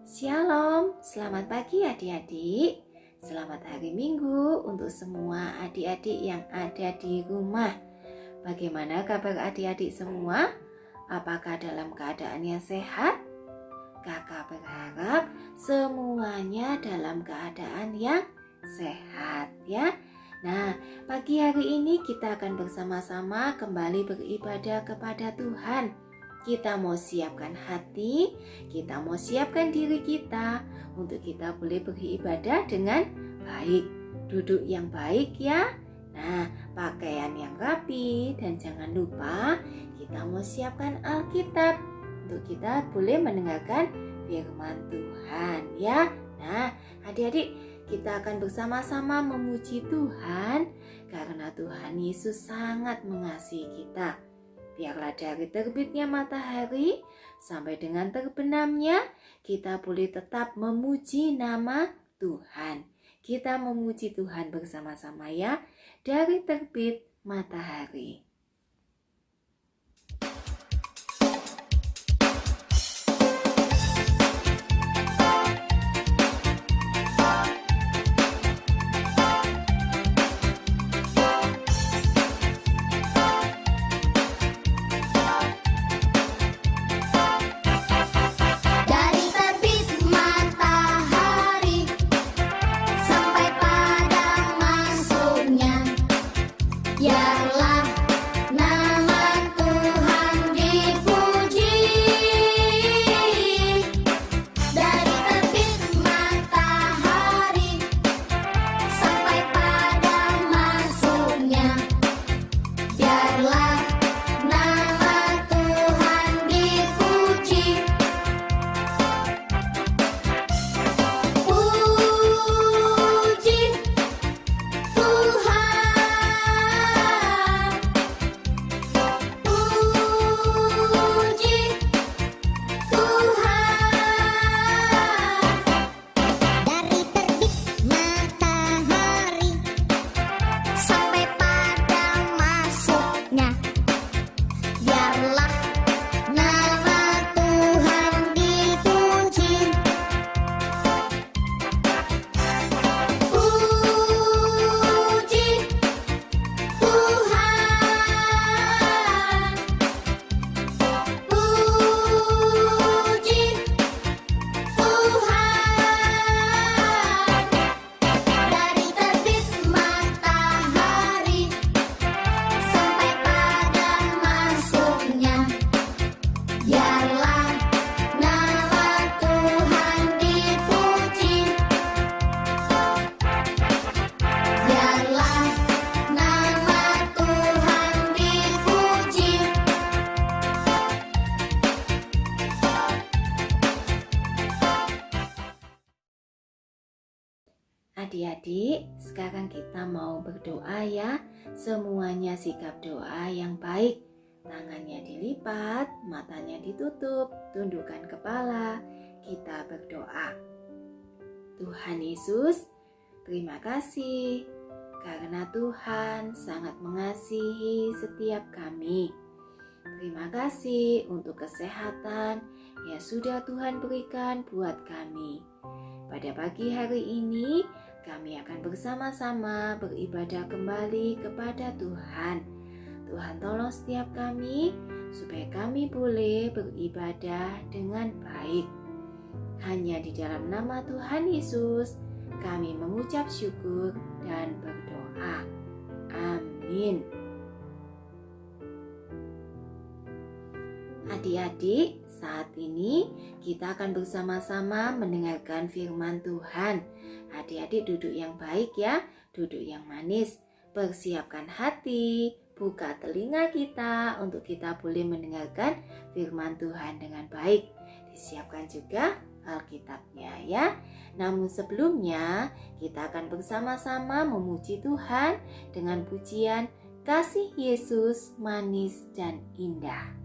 Shalom, selamat pagi adik-adik. Selamat hari Minggu untuk semua adik-adik yang ada di rumah. Bagaimana kabar adik-adik semua? Apakah dalam keadaan yang sehat? Kakak berharap semuanya dalam keadaan yang sehat ya. Nah, pagi hari ini kita akan bersama-sama kembali beribadah kepada Tuhan. Kita mau siapkan hati, kita mau siapkan diri kita untuk kita boleh beribadah dengan baik. Duduk yang baik ya. Nah, pakaian yang rapi dan jangan lupa kita mau siapkan Alkitab untuk kita boleh mendengarkan firman Tuhan ya. Nah, adik-adik, kita akan bersama-sama memuji Tuhan karena Tuhan Yesus sangat mengasihi kita. Biarlah dari terbitnya matahari sampai dengan terbenamnya, kita boleh tetap memuji nama Tuhan. Kita memuji Tuhan bersama-sama ya, dari terbit matahari. Adik-adik, sekarang kita mau berdoa ya. Semuanya sikap doa yang baik. Tangannya dilipat, matanya ditutup, tundukkan kepala. Kita berdoa. Tuhan Yesus, terima kasih karena Tuhan sangat mengasihi setiap kami. Terima kasih untuk kesehatan yang sudah Tuhan berikan buat kami. Pada pagi hari ini, kami akan bersama-sama beribadah kembali kepada Tuhan. Tuhan tolong setiap kami supaya kami boleh beribadah dengan baik. Hanya di dalam nama Tuhan Yesus kami mengucap syukur dan berdoa. Amin. Adik-adik, saat ini kita akan bersama-sama mendengarkan firman Tuhan. Adik-adik duduk yang baik ya, duduk yang manis. Persiapkan hati, buka telinga kita untuk kita boleh mendengarkan firman Tuhan dengan baik. Disiapkan juga Alkitabnya ya. Namun sebelumnya kita akan bersama-sama memuji Tuhan dengan pujian Kasih Yesus Manis dan Indah.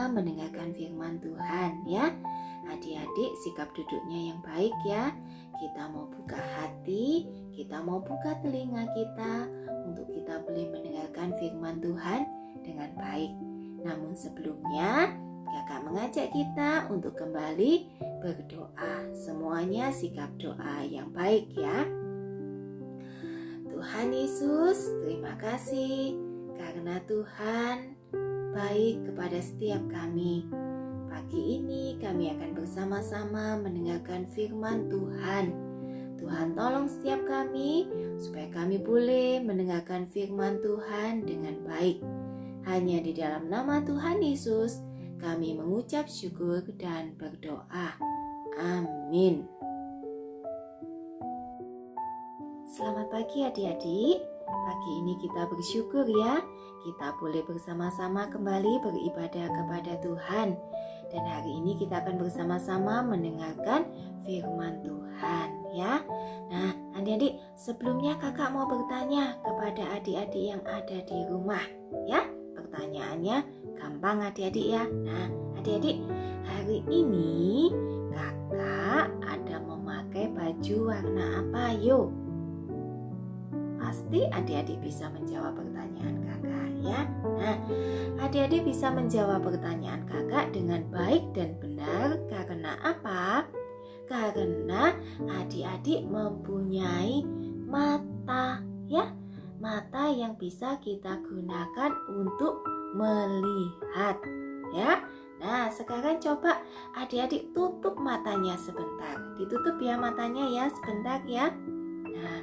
sama-sama mendengarkan firman Tuhan ya. Adik-adik sikap duduknya yang baik ya. Kita mau buka hati, kita mau buka telinga kita untuk kita boleh mendengarkan firman Tuhan dengan baik. Namun sebelumnya kakak mengajak kita untuk kembali berdoa. Semuanya sikap doa yang baik ya. Tuhan Yesus, terima kasih karena Tuhan baik kepada setiap kami. Pagi ini kami akan bersama-sama mendengarkan firman Tuhan. Tuhan tolong setiap kami supaya kami boleh mendengarkan firman Tuhan dengan baik. Hanya di dalam nama Tuhan Yesus kami mengucap syukur dan berdoa. Amin. Selamat pagi adik-adik. Pagi ini kita bersyukur ya. Kita boleh bersama-sama kembali beribadah kepada Tuhan. Dan hari ini kita akan bersama-sama mendengarkan firman Tuhan ya. Nah adik-adik, sebelumnya kakak mau bertanya kepada adik-adik yang ada di rumah ya. Pertanyaannya gampang adik-adik ya. Nah adik-adik, hari ini kakak ada memakai baju warna apa yuk? Pasti adik-adik bisa menjawab pertanyaan kakak ya. Nah, adik-adik bisa menjawab pertanyaan kakak dengan baik dan benar karena apa? Karena adik-adik mempunyai mata ya. Mata yang bisa kita gunakan untuk melihat ya. Nah, sekarang coba adik-adik tutup matanya sebentar. Ditutup ya matanya ya sebentar ya. Nah,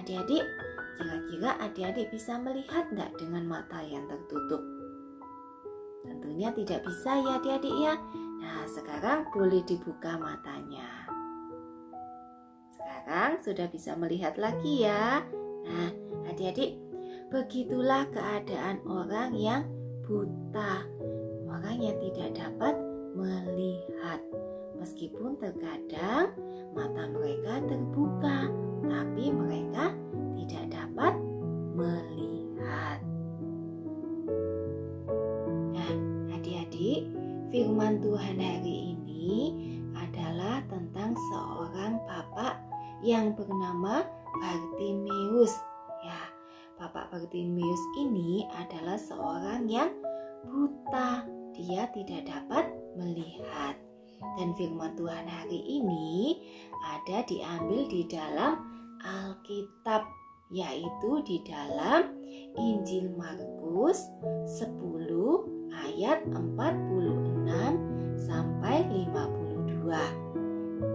adik-adik, kira-kira adik-adik bisa melihat nggak dengan mata yang tertutup? Tentunya tidak bisa ya adik-adik ya. Nah sekarang boleh dibuka matanya. Sekarang sudah bisa melihat lagi ya. Nah adik-adik, begitulah keadaan orang yang buta. Orang yang tidak dapat melihat. Meskipun terkadang mata mereka terbuka, tapi mereka tidak dapat melihat. Nah, adik-adik, firman Tuhan hari ini adalah tentang seorang bapak yang bernama Bartimeus. Ya, Bapak Bartimeus ini adalah seorang yang buta. Dia tidak dapat melihat. Dan firman Tuhan hari ini ada diambil di dalam Alkitab, yaitu di dalam Injil Markus 10 ayat 46 sampai 52.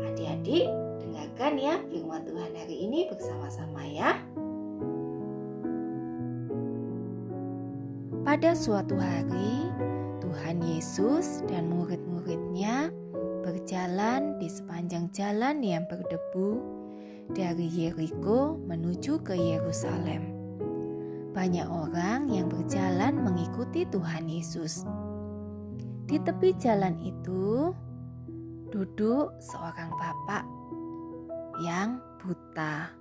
Adik-adik dengarkan ya firman Tuhan hari ini bersama-sama ya. Pada suatu hari Tuhan Yesus dan murid-muridnya berjalan di sepanjang jalan yang berdebu dari Yeriko menuju ke Yerusalem. Banyak orang yang berjalan mengikuti Tuhan Yesus. Di tepi jalan itu duduk seorang bapak yang buta.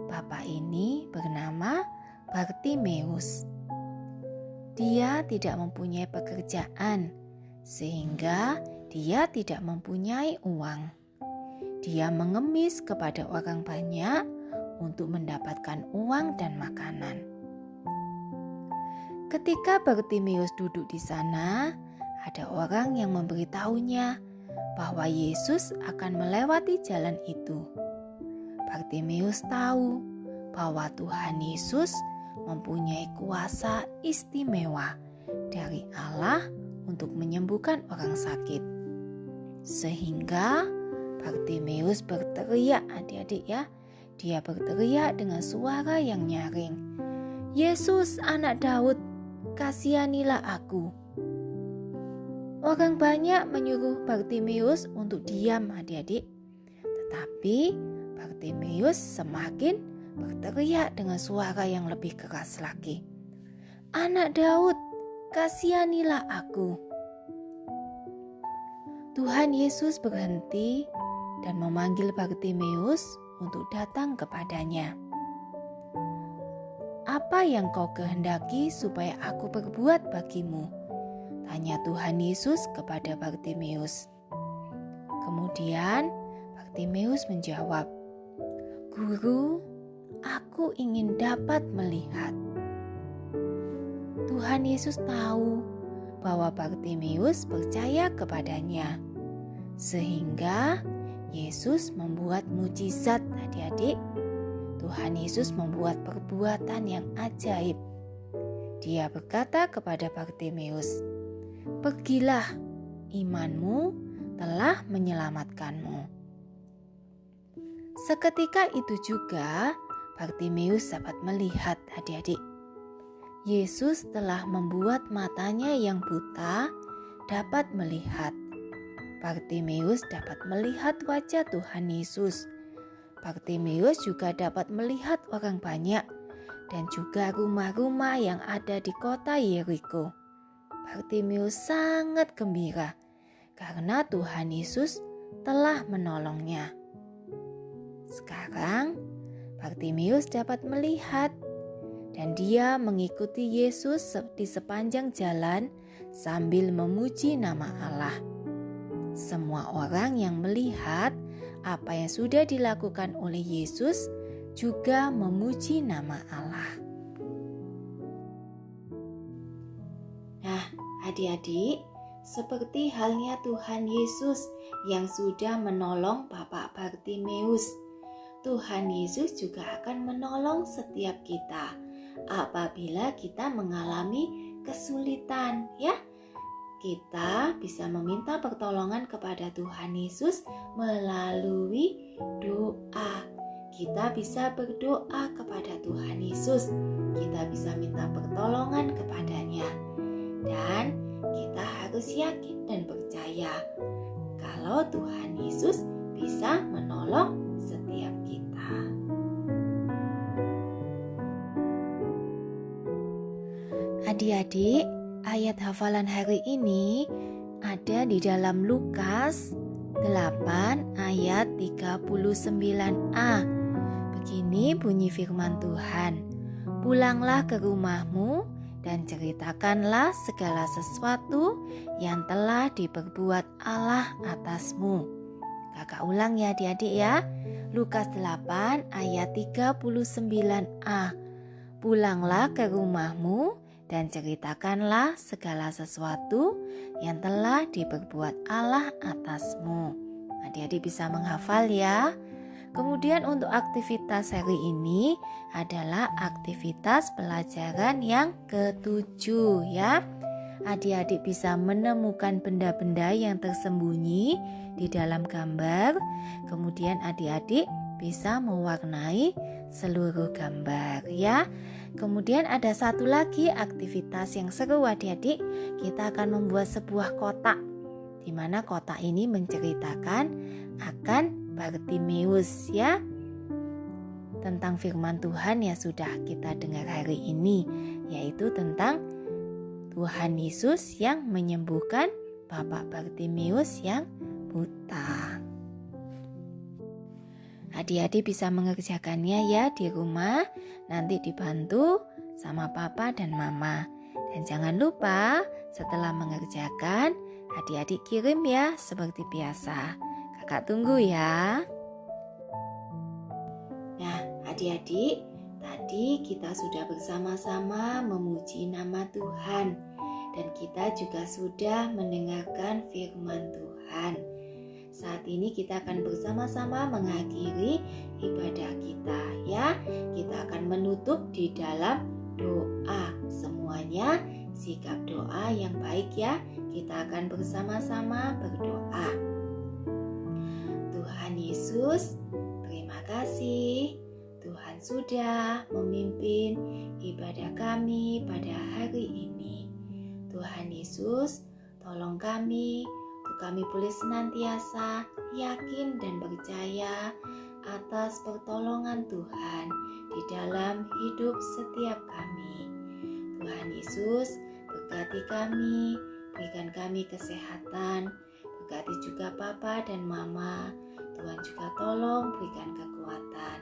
Bapak ini bernama Bartimeus. Dia tidak mempunyai pekerjaan sehingga dia tidak mempunyai uang. Dia mengemis kepada orang banyak untuk mendapatkan uang dan makanan. Ketika Bartimeus duduk di sana, ada orang yang memberitahunya bahwa Yesus akan melewati jalan itu. Bartimeus tahu bahwa Tuhan Yesus mempunyai kuasa istimewa dari Allah untuk menyembuhkan orang sakit. Sehingga Bartimeus berteriak adik-adik ya. Dia berteriak dengan suara yang nyaring. Yesus anak Daud, kasihanilah aku. Orang banyak menyuruh Bartimeus untuk diam adik-adik. Tetapi Bartimeus semakin berteriak dengan suara yang lebih keras lagi. Anak Daud, kasihanilah aku. Tuhan Yesus berhenti dan memanggil Bartimeus untuk datang kepadanya. Apa yang kau kehendaki supaya aku berbuat bagimu? tanya Tuhan Yesus kepada Bartimeus. Kemudian Bartimeus menjawab, "Guru, aku ingin dapat melihat." Tuhan Yesus tahu bahwa Bartimeus percaya kepadanya, sehingga Yesus membuat mujizat. Adik-adik, Tuhan Yesus membuat perbuatan yang ajaib. Dia berkata kepada Bartimeus, "Pergilah, imanmu telah menyelamatkanmu." Seketika itu juga Bartimeus dapat melihat. Adik-adik, Yesus telah membuat matanya yang buta dapat melihat. Bartimeus dapat melihat wajah Tuhan Yesus. Bartimeus juga dapat melihat orang banyak dan juga rumah-rumah yang ada di kota Yeriko. Bartimeus sangat gembira karena Tuhan Yesus telah menolongnya. Sekarang Bartimeus dapat melihat dan dia mengikuti Yesus di sepanjang jalan sambil memuji nama Allah. Semua orang yang melihat apa yang sudah dilakukan oleh Yesus juga memuji nama Allah. Nah, adik-adik, seperti halnya Tuhan Yesus yang sudah menolong Bapak Bartimeus, Tuhan Yesus juga akan menolong setiap kita apabila kita mengalami kesulitan, ya. Kita bisa meminta pertolongan kepada Tuhan Yesus melalui doa. Kita bisa berdoa kepada Tuhan Yesus. Kita bisa minta pertolongan kepadanya. Dan kita harus yakin dan percaya kalau Tuhan Yesus bisa menolong setiap kita. Adik-adik, ayat hafalan hari ini ada di dalam Lukas 8 ayat 39a. Begini bunyi firman Tuhan, "Pulanglah ke rumahmu dan ceritakanlah segala sesuatu yang telah diperbuat Allah atasmu." Kakak ulang ya adik-adik ya. Lukas 8 ayat 39a. "Pulanglah ke rumahmu dan ceritakanlah segala sesuatu yang telah diperbuat Allah atasmu." Adik-adik bisa menghafal ya. Kemudian untuk aktivitas hari ini adalah aktivitas pelajaran yang ke-7 ya. Adik-adik bisa menemukan benda-benda yang tersembunyi di dalam gambar. Kemudian adik-adik bisa mewarnai seluruh gambar ya. Kemudian ada satu lagi aktivitas yang seru adik-adik. Kita akan membuat sebuah kotak, di mana kotak ini menceritakan akan Bartimeus ya, tentang firman Tuhan yang sudah kita dengar hari ini, yaitu tentang Tuhan Yesus yang menyembuhkan Bapak Bartimeus yang buta. Adik-adik bisa mengerjakannya ya di rumah, nanti dibantu sama papa dan mama. Dan jangan lupa setelah mengerjakan, adik-adik kirim ya seperti biasa. Kakak tunggu ya. Nah, adik-adik, tadi kita sudah bersama-sama memuji nama Tuhan dan kita juga sudah mendengarkan firman Tuhan. Saat ini kita akan bersama-sama mengakhiri ibadah kita ya. Kita akan menutup di dalam doa. Semuanya sikap doa yang baik ya. Kita akan bersama-sama berdoa. Tuhan Yesus, terima kasih. Tuhan sudah memimpin ibadah kami pada hari ini. Tuhan Yesus, tolong kami untuk kami boleh senantiasa yakin dan percaya atas pertolongan Tuhan di dalam hidup setiap kami. Tuhan Yesus, berkati kami, berikan kami kesehatan, berkati juga Papa dan Mama. Tuhan juga tolong berikan kekuatan.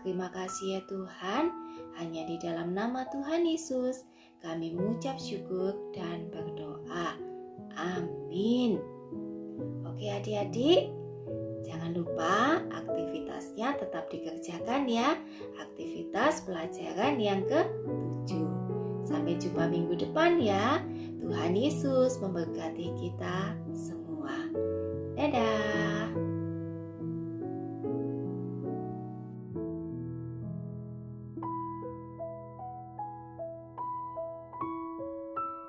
Terima kasih ya Tuhan, hanya di dalam nama Tuhan Yesus kami mengucap syukur dan berdoa. Amin. Oke adik-adik, jangan lupa aktivitasnya tetap dikerjakan ya. Aktivitas pelajaran yang ke-7. Sampai jumpa minggu depan ya. Tuhan Yesus memberkati kita semua. Dadah.